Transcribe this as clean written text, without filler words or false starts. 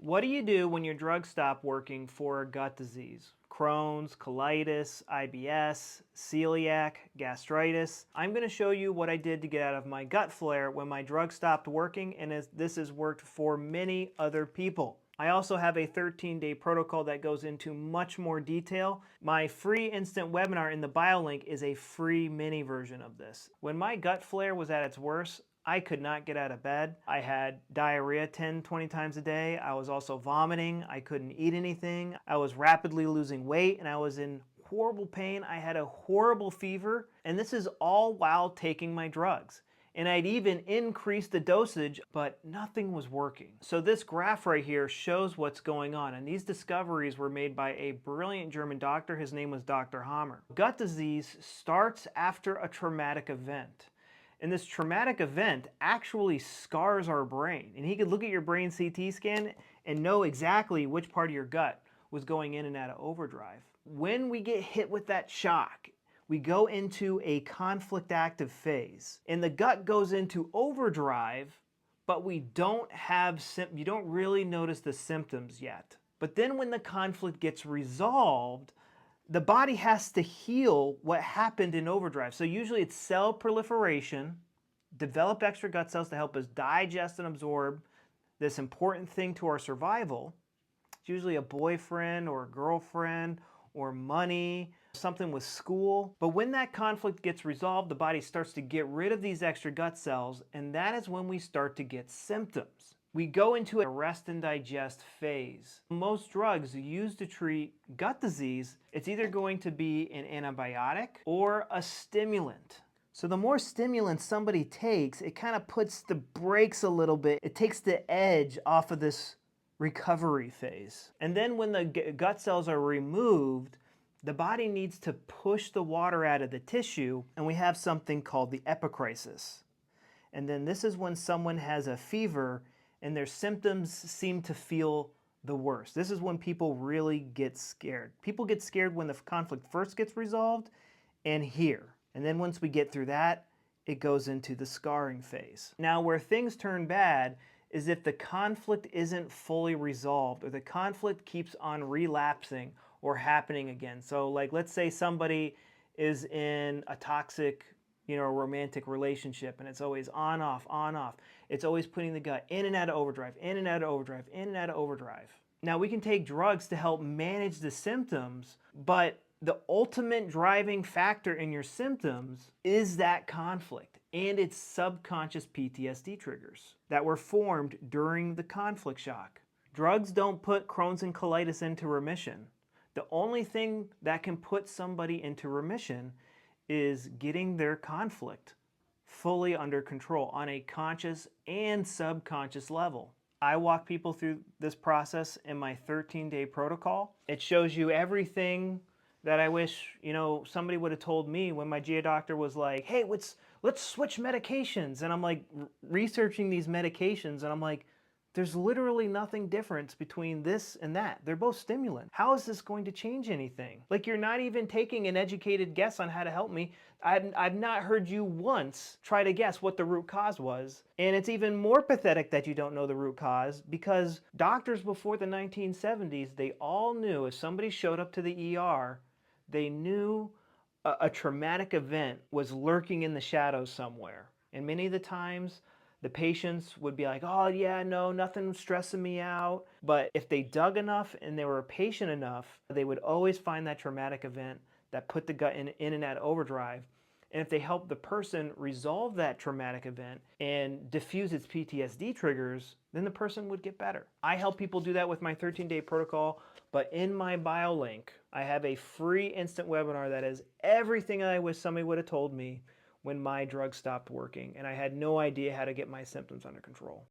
What do you do when your drugs stop working for a gut disease? Crohn's, colitis, IBS, celiac, gastritis. I'm going to show you what I did to get out of my gut flare when my drug stopped working, and this has worked for many other people. I also have a 13-day protocol that goes into much more detail. My free instant webinar in the bio link is a free mini version of this. When my gut flare was at its worst, I could not get out of bed. I had diarrhea 10, 20 times a day. I was also vomiting. I couldn't eat anything. I was rapidly losing weight and I was in horrible pain. I had a horrible fever, and this is all while taking my drugs. And I'd even increased the dosage, but nothing was working. So this graph right here shows what's going on. And these discoveries were made by a brilliant German doctor. His name was Dr. Hammer. Gut disease starts after a traumatic event. And this traumatic event actually scars our brain. And he could look at your brain CT scan and know exactly which part of your gut was going in and out of overdrive. When we get hit with that shock, we go into a conflict active phase. And the gut goes into overdrive, but you don't really notice the symptoms yet. But then when the conflict gets resolved, the body has to heal what happened in overdrive. So usually it's cell proliferation, develop extra gut cells to help us digest and absorb this important thing to our survival. It's usually a boyfriend or a girlfriend or money, something with school. But when that conflict gets resolved, the body starts to get rid of these extra gut cells, and that is when we start to get symptoms. We go into a rest and digest phase. Most drugs used to treat gut disease, it's either going to be an antibiotic or a stimulant. So the more stimulants somebody takes, it kind of puts the brakes a little bit. It takes the edge off of this recovery phase. And then when the gut cells are removed, the body needs to push the water out of the tissue, and we have something called the epicrisis. And then this is when someone has a fever and their symptoms seem to feel the worst. This is when people really get scared. People get scared when the conflict first gets resolved and here. And then once we get through that, it goes into the scarring phase. Now, where things turn bad is if the conflict isn't fully resolved or the conflict keeps on relapsing or happening again. So like, let's say somebody is in a toxic romantic relationship, and it's always on, off, on, off. It's always putting the gut in and out of overdrive, in and out of overdrive, in and out of overdrive. Now, we can take drugs to help manage the symptoms, but the ultimate driving factor in your symptoms is that conflict and its subconscious PTSD triggers that were formed during the conflict shock. Drugs don't put Crohn's and colitis into remission. The only thing that can put somebody into remission is getting their conflict fully under control on a conscious and subconscious level. I walk people through this process in my 13-day protocol. It shows you everything that I wish somebody would have told me when my GI doctor was like, hey, let's switch medications. And I'm like researching these medications, and I'm like, there's literally nothing different between this and that. They're both stimulant. How is this going to change anything? Like, you're not even taking an educated guess on how to help me. I've not heard you once try to guess what the root cause was. And it's even more pathetic that you don't know the root cause, because doctors before the 1970s, they all knew if somebody showed up to the ER, they knew a traumatic event was lurking in the shadows somewhere. And many of the times, the patients would be like, oh yeah, no, nothing's stressing me out. But if they dug enough and they were patient enough, they would always find that traumatic event that put the gut in and out of overdrive. And if they help the person resolve that traumatic event and diffuse its PTSD triggers, then the person would get better. I help people do that with my 13-day protocol, but in my bio link, I have a free instant webinar that is everything I wish somebody would have told me when my drug stopped working and I had no idea how to get my symptoms under control.